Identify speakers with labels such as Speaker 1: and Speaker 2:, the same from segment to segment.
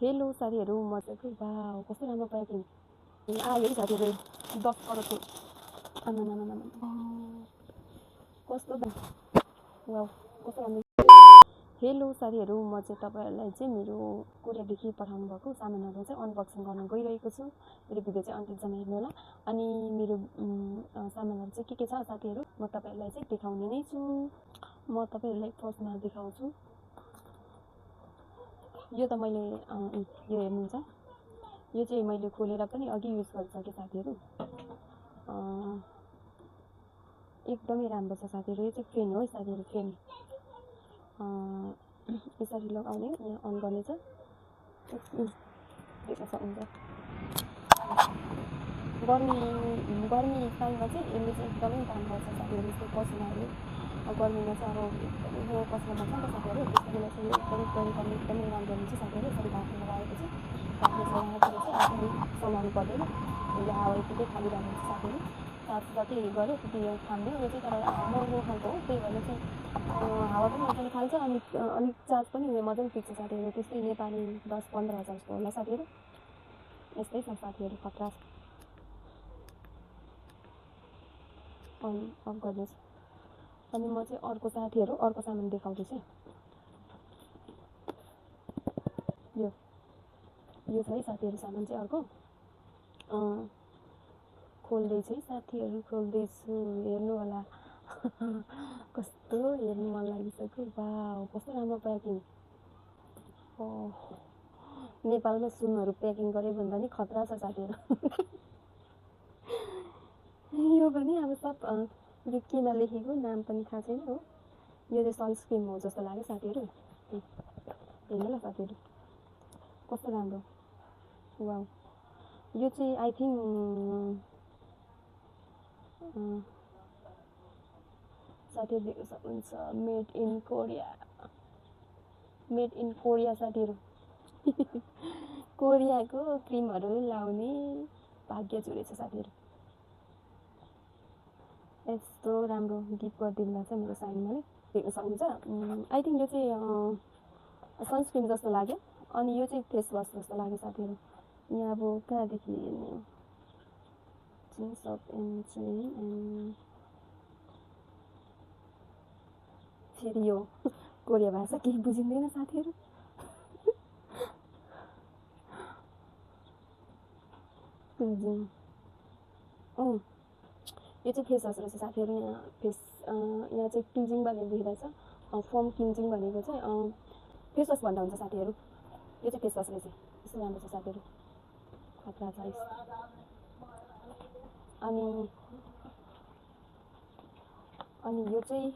Speaker 1: Hello साथीहरू मजाको wow कस्तो राम्रो प्याकिङ आयो है साथीहरू 10 करोडको कस्तो वाउ कस्तो राम्रो हेलो साथीहरू म चाहिँ तपाईहरुलाई चाहिँ मेरो कोरियादेखि पठाउनु भएको सामानहरु चाहिँ अनबक्सिङ गर्न गइरहेको छु मेरो भिडियो चाहिँ अन्तिमसम्म हेर्नु होला अनि मेरो सामानहरु चाहिँ के छ साथीहरू म तपाईहरुलाई चाहिँ देखाउने नै छु म तपाईहरुलाई फर्स्टमा देखाउँछु यो त मैले यो हेर्नुहुन्छ यो चाहिँ मैले खोलेर पनि अघि युज गरिसके साथीहरू एकदमै राम्रो छ साथीहरू यो चाहिँ फेन हो साथीहरू फेन यसरी लगाउने यहाँ अन गर्ने छ देख्न सक्नुहुन्छ गर्मी टाइममा चाहिँ यसले चाहिँ एकदमै काम गर्छ साथीहरू यसको पसिनाहरू गर्मीमा चाहिँ अब एकदमै पसिना बग्छ नि त साथीहरू त्यसको बेला चाहिँ यो एकदमै प्रयोग गर्ने एकदमै राम्रो हुन्छ साथीहरू यसरी घाँसमा लगाएपछि घाँसमा लगाएपछि चाहिँ आफूले समाउनु पर्दैन यो हावा यतिकै खालिरहनु हुन्छ साथीहरू जति गऱ्यो त्यति थाम्दैन यो चाहिँ तर महँगो खालको हो त्यही भएर चाहिँ हावा पनि मजाले खाल्छ अनि अलिक चार्ज पनि मजाले टिक्छ साथीहरू त्यस्तै नेपाली 10-15 हजार जस्तो होला साथीहरू यस्तै छ साथीहरू खतरा अफ गर्नुहोस् अनि म चाहिँ अर्को साथीहरू अर्को सामान देखाउँदैछु यो छ है साथीहरू सामान चाहिँ अर्को खोल्दैछु है साथीहरू खोल्दैछु हेर्नु होला कस्तो हेर्नु मन लागिसक्यो वाउ कस्तो राम्रो प्याकिङ नेपालमा सुनहरु प्याकिङ गरे भन्दा नि खतरा छ साथीहरू यो पनि अब सब यो केमा लेखेको नाम पनि थाहा छैन हो यो चाहिँ सनस्क्रिन हो जस्तो लाग्यो साथीहरू हेर्नु ल साथीहरू कस्तो राम्रो वाउ यो चाहिँ आई थिंक साथीहरू देख्न सक्नुहुन्छ मेड इन कोरिया साथीहरू कोरियाको क्रिमहरु लाउने भाग्य जोडेछ साथीहरू यस्तो राम्रो गिफ्ट गरिदिनु भएको छ मेरो साइनमा देख्न सक्नुहुन्छ आई थिंक यो चाहिँ सनस्क्रिन जस्तो लाग्यो अनि यो चाहिँ फेस वाश जस्तो लाग्यो साथीहरू यहाँ अब कहाँदेखि हेर्ने जिन्स अफ एन्ड फेरि यो कोरिया भाषा केही बुझिँदैन साथीहरू यो चाहिँ फेस वास रहेछ साथीहरू यहाँ यहाँ चाहिँ क्लिन्जिङ भनेर लेखिरहेको छ फोम क्लिन्जिङ भनेको चाहिँ फेस वास भन्दा हुन्छ साथीहरू यो चाहिँ फेस वास रहेछ यस्तो राम्रो छ साथीहरू खतरा छ अनि यो चाहिँ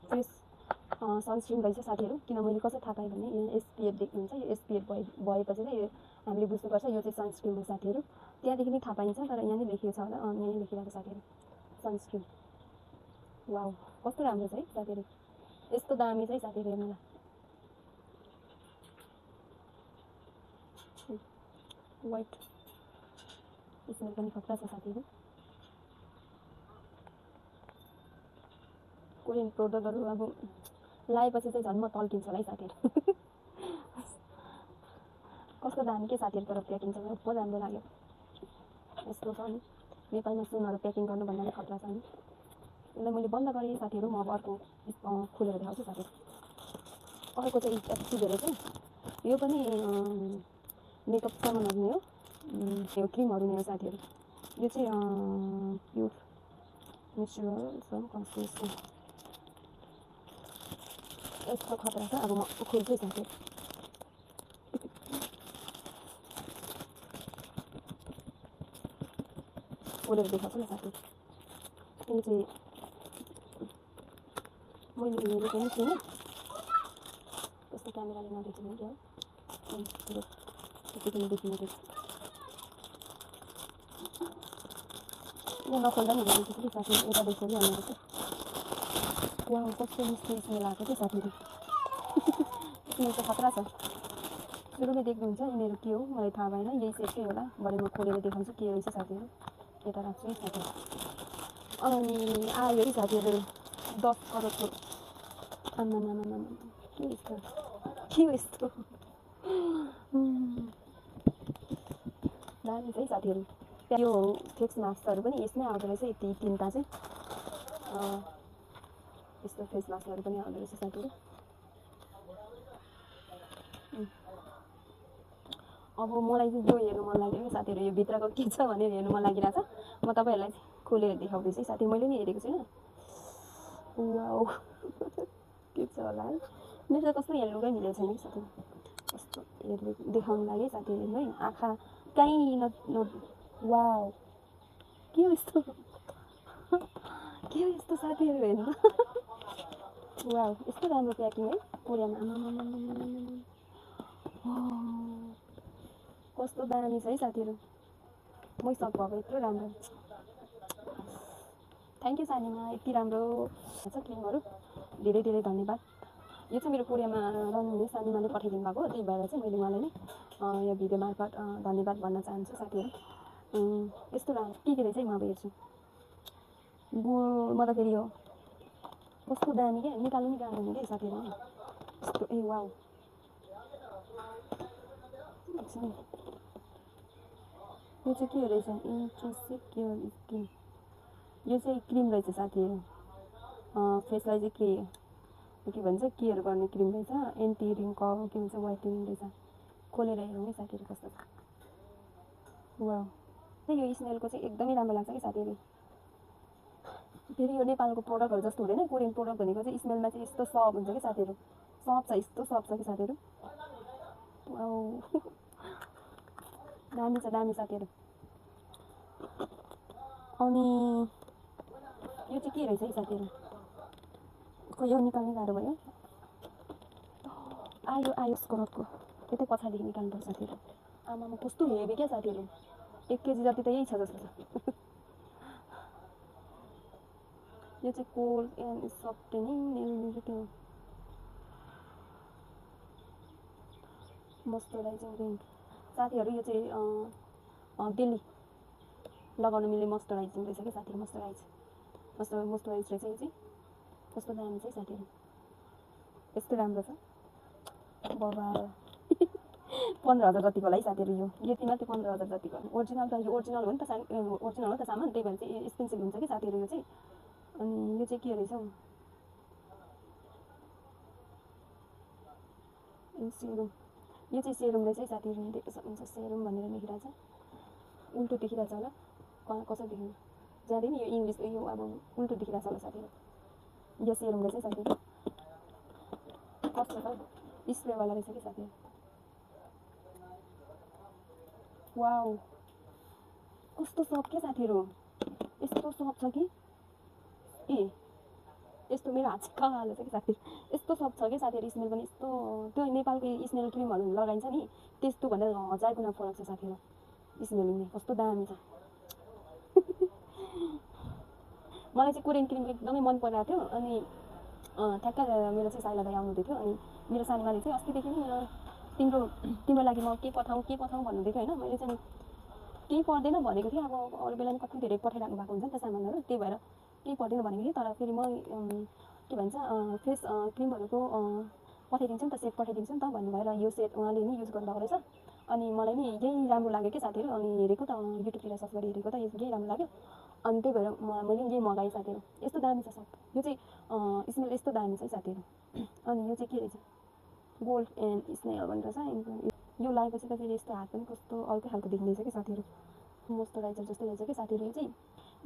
Speaker 1: फेस सनस्क्रिन रहेछ साथीहरू किन मैले कसरी थाहा पाएँ भने यहाँ एसपीएफ देख्नुहुन्छ यो एसपीएफ भएपछि चाहिँ यो हामीले बुझ्नुपर्छ यो चाहिँ सनस्क्रिन हो साथीहरू त्यहाँदेखि नै थाहा पाइन्छ तर यहाँ नै लेखिएको छ होला यहाँ नै लेखिरहेको साथीहरू सनस्क्रिन वाउ कस्तो राम्रो छ है साथीहरू यस्तो दामी चाहिँ साथीहरू हेर्नुलाई वाइट यसमा पनि खतरा छ साथीहरू कोरियन प्रोडक्टहरु अब लाएपछि चाहिँ झन् म तल्किन्छ होला है साथीहरू कस्तो दामी के साथीहरू तर प्याकिङ चाहिँ बहुत राम्रो लाग्यो यस्तो छ नि नेपालमा सुनहरु प्याकिङ गर्नु भन्दा खतरा छ नि यसलाई मैले बन्द गरेँ साथीहरू म अब अर्को खोलेर देखाउँछु साथीहरू अर्को चाहिँ चीजहरु चाहिँ यो पनि मेकअप सामानहरु नै हो यो क्रिमहरु नै हो साथीहरू यो चाहिँ प्युर नेचुरल सम कन्सिस्टेन्सी यस्तो खतरा छ अब म खोल्छु साथीहरू खोलेर देखाउँछु न साथीहरू यो चाहिँ मैले हेरेको पनि थिएन त्यस्तो क्यामेराले नदेखिने क्या त्यति पनि देखिने थियो यो नखोल्दा नि हेरेको थिएँ साथीहरू यता देखेर हाल्नु रहेछ वाउ कस्तो मिस्टी स्मेल आएको थियो साथीहरू स्मेल चाहिँ खतरा छ सुरुमै देख्नुहुन्छ यिनीहरू के हो मलाई थाहा भएन यही सेटकै होला भरे म खोलेर देखाउँछु के रहेछ साथीहरू यता राख्छु है साथीहरू अनि आयो है साथीहरू 10 करोडको आम्मामामामा के यस्तो दामी छ है साथीहरू। यो फेस मास्कहरू पनि यसमै आउँदो रहेछ, यति तिनवटा चाहिँ यस्तो फेस मास्कहरू पनि आउँदो रहेछ साथीहरू। अब मलाई चाहिँ यो हेर्नु मन लाग्यो कि साथीहरू, यो भित्रको के छ भनेर हेर्नु मन लागिरहेछ। म तपाईँहरूलाई खोलेर देखाउँदैछु है साथी, मैले नि हेरेको छुइनँ। वाउ के छ होला है, मेरो त कस्तो हेर्नुकै मिलेको छैन कि साथी, कस्तो हेर्नु देखाउनु लागि साथीहरू है, आँखा कहीँ न वाउ के हो यस्तो के हो यस्तो साथीहरू हेर्नु वाउ यस्तो राम्रो प्याकिङ है कोरियामा, कस्तो दामी छ है साथीहरू, मै सक भएको, यत्रो राम्रो। थ्याङ्क यू सानीमा, यति राम्रो छ क्रिमहरू, धेरै धेरै धन्यवाद। यो चाहिँ मेरो कोरियामा रहनुहुने सानीमाले पठाइदिनु भएको हो, त्यही भएर चाहिँ मैले उहाँलाई नै यो भिडियो मार्फत धन्यवाद भन्न चाहन्छु साथीहरू। यस्तो राम्रो के रहेछ है, म अब हेर्छु। म त फेरि यो कस्तो दामी क्या, निकाल्नु नि गाह्रो हुने क्या साथीहरू यस्तो। ए वाउ यो चाहिँ के रहेछ, इन्ट्रोसिभ केयर स्किन, यो चाहिँ क्रिम रहेछ साथीहरू, फेसलाई चाहिँ के भन्छ केयर गर्ने क्रिम रहेछ, एन्टी रिङ्कल के भन्छ वाइटनिङ रहेछ। खोलेर हेरौँ है साथीहरू कस्तो छ। वाउ यो स्मेलको चाहिँ एकदमै राम्रो लाग्छ कि साथीहरू। फेरि यो नेपालको प्रोडक्टहरू जस्तो हुँदैन, कोरियन प्रोडक्ट भनेको चाहिँ स्मेलमा चाहिँ यस्तो सफ्ट हुन्छ कि साथीहरू, सफ्ट छ, यस्तो सफ्ट छ कि साथीहरू। वाउ दामी साथीहरू। अनि यो चाहिँ के रहेछ है साथीहरू, खै यो निकाल्ने गाह्रो भयो, आयो स्क्रबको यतै पछाडिदेखि निकाल्नुपर्छ साथीहरू। आमामा कस्तो हेभी क्या साथीहरू, 1 केजी जति त यही छ जस्तो छ। यो चाहिँ कोल्ड एन्ड सफ्टेनिङ त्यो मोइस्चराइजिङ क्रिम साथीहरू, यो चाहिँ डेली लगाउन मिल्ने मोइस्चराइजिङ रहेछ कि साथीहरू, मोइस्चराइज रहेछ यो चाहिँ। कस्तो दामी छ साथीहरू, यस्तो राम्रो छ बाबा 15,000 जतिको होला है साथीहरू, यो यति मात्रै 15,000 जतिको। ओरिजिनल त यो ओरिजिनल हो नि त, ओरिजिनल हो त सामान, त्यही भएर चाहिँ एक्सपेन्सिभ हुन्छ कि साथीहरू यो चाहिँ। अनि यो चाहिँ के रहेछ हौ, सेरुम, यो चाहिँ सेरुम रहेछ है साथीहरू, देख्न सक्नुहुन्छ सेरुम भनेर लेखिरहेछ, उल्टो देखिरहेछ होला, कसरी देख्नु जाँदैन, यो इङ्ग्लिस यो अब उल्टो देखिरहेछ होला साथीहरू। यो सेरुम रहेछ है साथीहरू, कस्तो छ स्प्रेवाला रहेछ कि साथीहरू। वाउ कस्तो सफ्ट क्या साथीहरू, यस्तो सफ्ट छ कि ए यस्तो मेरो हात चाहिँ कालो छ कि साथीहरू, यस्तो सफ्ट छ कि साथीहरू, स्मेल पनि यस्तो त्यो नेपालको स्मेल क्रिमहरू लगाइन्छ नि त्यस्तो भन्दा 1000 गुणा फरक छ साथीहरू स्मेल हुने, कस्तो दामी छ। मलाई चाहिँ कोरियन क्रिम एकदमै मन परिरहेको थियो। अनि ठ्याक्क मेरो चाहिँ साइला दाइ आउनुहुँदै थियो, अनि मेरो सानीमाले चाहिँ अस्तिदेखि नै तिम्रो लागि म के पठाउँ भन्नुहुँदै थियो होइन। मैले चाहिँ केही पर्दैन भनेको थिएँ, अब अरू बेला नि कति धेरै पठाइराख्नु भएको हुन्छ नि त सामानहरू, त्यही भएर केही पर्दैन भनेको थिएँ। तर फेरि म के भन्छ फेस क्रिमहरूको पठाइदिन्छु नि त, सेट पठाइदिन्छु नि त भन्नुभएर यो सेट उहाँले नि युज गर्नुभएको रहेछ। अनि मलाई नि यही राम्रो लाग्यो क्या साथीहरू, अनि हेरेको त युट्युबतिर सर्च गरी हेरेको त यही राम्रो लाग्यो, अनि त्यही भएर मैले यही मगाएँ साथीहरू। यस्तो दामी छ सब, यो चाहिँ स्मेल यस्तो दामी छ है साथीहरू। अनि यो चाहिँ के रहेछ, गोल्ड एन्ड स्नेल भनेर छ। यो लगाएपछि त फेरि यस्तो हात पनि कस्तो अर्कै खालको देखिँदैछ कि साथीहरू, मोइस्चराइजर जस्तो रहेछ कि साथीहरू। यो चाहिँ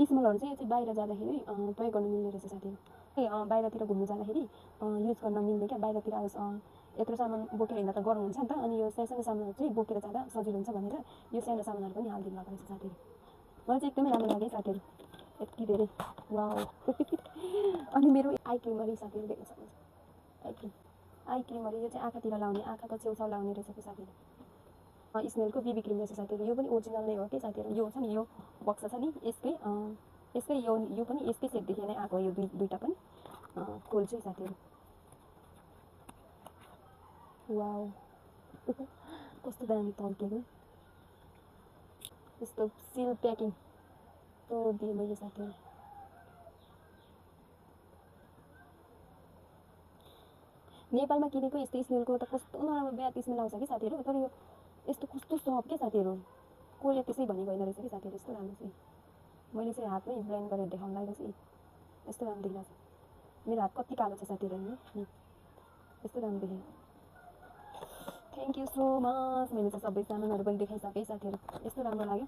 Speaker 1: स्मेलहरू चाहिँ यो चाहिँ बाहिर जाँदाखेरि प्रयोग गर्नु मिल्ने रहेछ साथीहरू, बाहिरतिर घुम्नु जाँदाखेरि युज गर्न मिल्ने क्या, बाहिरतिर अब यत्रो सामान बोकेर हिँड्दा त गरम हुन्छ नि त, अनि यो सानो सामानहरू चाहिँ बोकेर जाँदा सजिलो हुन्छ भनेर यो सानो सामानहरू पनि हालिदिनु भएको रहेछ साथीहरू। मलाई चाहिँ एकदमै राम्रो लाग्यो साथीहरू, यति धेरै वाउ। अनि मेरो आई क्रिमहरू साथीहरू देख्न सक्नुहुन्छ, आई क्रिमहरू यो चाहिँ आँखातिर लाउने, आँखाको छेउछाउ लाउने रहेछ कि साथीहरू। स्नेलको बिबी क्रिम रहेछ साथीहरू, यो पनि ओरिजिनल नै हो कि साथीहरू। यो छ नि यो बक्सा छ नि यसकै यो पनि यसकै सेटदेखि नै आएको, यो दुईवटा पनि खोल्छु है साथीहरू। वाउ कस्तो दामी तन्केको, यस्तो सिल प्याकिङ दिएँ मैले साथीहरू। नेपालमा किनेको यस्तो स्मेलको त कस्तो नराम्रो ब्याड स्मेल आउँछ कि साथीहरू, तर यो यस्तो कस्तो सफ्ट क्या साथीहरू, कोरिया त्यसै भनेको होइन रहेछ कि साथीहरू, यस्तो राम्रो छ। मैले चाहिँ हातमै ब्लेन्ड गरेर देखाउन लागेको छु। यस्तो राम्रो देखिरहेको छ। मेरो हात कति कालो छ साथीहरू हेर्नु, यस्तो राम्रो देखेँ। Thank you so much. मैले चाहिँ सबै सामानहरू पनि देखाइसकेँ साथीहरू, यस्तो राम्रो लाग्यो।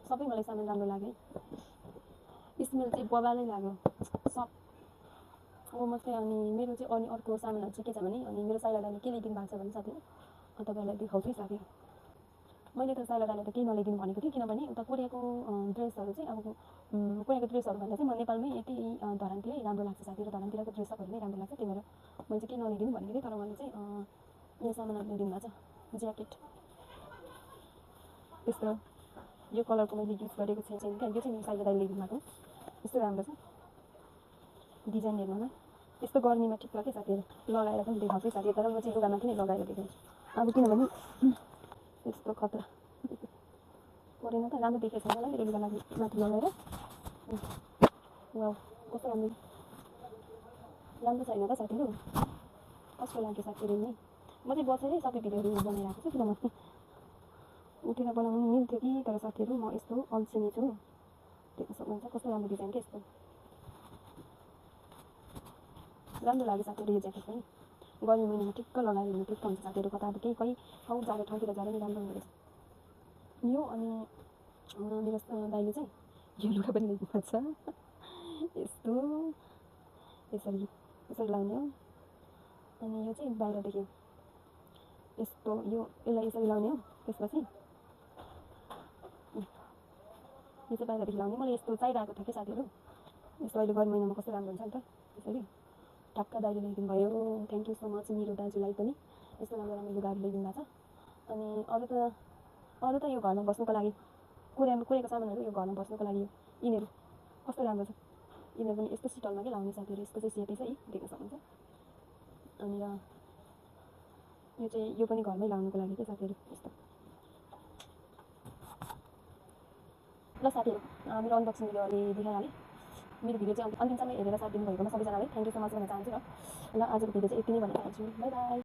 Speaker 1: सबै मलाई सामान राम्रो लाग्यो। स्मेल चाहिँ बबालै लाग्यो सब अब मात्रै। अनि मेरो चाहिँ अनि अर्को सामानहरू चाहिँ के छ भने, अनि मेरो साइला दाइले के ल्याइदिनु भएको छ भने साथीहरू, तपाईँहरूलाई देखाउँछु है साथीहरू। मैले त साइला दाइलाई त केही नल्याइदिनु भनेको थिएँ, किनभने उता कोरियाको ड्रेसहरू चाहिँ अब कोरियाको ड्रेसहरू भन्दा चाहिँ म नेपालमै यति धरानतिरै राम्रो लाग्छ साथीहरू। धरानतिरको ड्रेसअपहरू नै राम्रो लाग्छ, त्यही भएर मैले चाहिँ केही नल्याइदिनु भनेको थिएँ। तर उहाँले चाहिँ यो सामानहरू ल्याइदिनु भएको छ। ज्याकेट यस्तो, यो कलरको मैले युज गरेको छैन क्या, यो चाहिँ मेरो साइला दाइले ल्याइदिनु भएको। यस्तो राम्रो छ डिजाइन हेर्नुमा, यस्तो गर्मीमा ठिक लाग्यो साथीहरू। लगाएर पनि देखाउँछु साथीहरू, तर म चाहिँ लुगामाथि नै लगाएर देखाउँछु अब, किनभने यस्तो खतरा परेन त, राम्रो देखेको छैन होला मेरो लुगा माथि लगाएर। वाउ कस्तो राम्रो, राम्रो छैन त साथीहरू, कस्तो लाग्यो साथीहरू नि। म चाहिँ बसेरै सबै भिडियोहरू बनाइरहेको छु, किनभने उठेर बनाउनु मिल्थ्यो कि, तर साथीहरू म यस्तो अल्छिनी छु। देख्न सक्नुहुन्छ कस्तो राम्रो डिजाइन क्या, यस्तो राम्रो लाग्यो साथीहरू। यो ज्याकेट पनि गर्मी महिनामा ठिक्क लगाएर हिँड्नु ठिक्क हुन्छ साथीहरू। कता अब केही ठाउँ जाने ठाउँतिर जाँदा पनि राम्रो हुँदो रहेछ यो। अनि मेरो दाइले चाहिँ यो लुगा पनि ल्याइदिनु भएको छ। यस्तो यसरी यसरी लाउने हो। अनि यो चाहिँ बाहिरदेखि यस्तो, यसलाई यसरी लाउने हो। त्यसपछि यो चाहिँ बाहिरदेखि लाउने। मलाई यस्तो चाहिरहेको थियो कि साथीहरू, यस्तो अहिले गर्मी महिनामा कस्तो राम्रो हुन्छ नि त, यसरी ठ्याक्क दाइले ल्याइदिनु भयो। थ्याङ्क यू सो मच मेरो दाजुलाई पनि, यस्तो राम्रो राम्रो लुगाहरू ल्याइदिनु भएको छ। अनि अरू त यो घरमा बस्नुको लागि कोरियाको सामानहरू, यो घरमा बस्नुको लागि यिनीहरू कस्तो राम्रो छ। यिनीहरू पनि यस्तो सिटलमा के लाउने साथीहरू, यस्तो चाहिँ सेटै छ है, देख्न सक्नुहुन्छ। अनि यो चाहिँ यो पनि घरमै लाउनुको लागि के साथीहरू, यस्तो। ल साथीहरू, मेरो अनबक्सिङ भिडियो अहिले देखाइहालेँ। मेरो भिडियो चाहिँ अन्तिमसम्म हेरेर साथ दिनुभएकोमा सबैजनालाई थ्याङ्क यू सो मच भन्न चाहन्छु। र आजको भिडियो चाहिँ यति नै भन्न चाहन्छु। By by.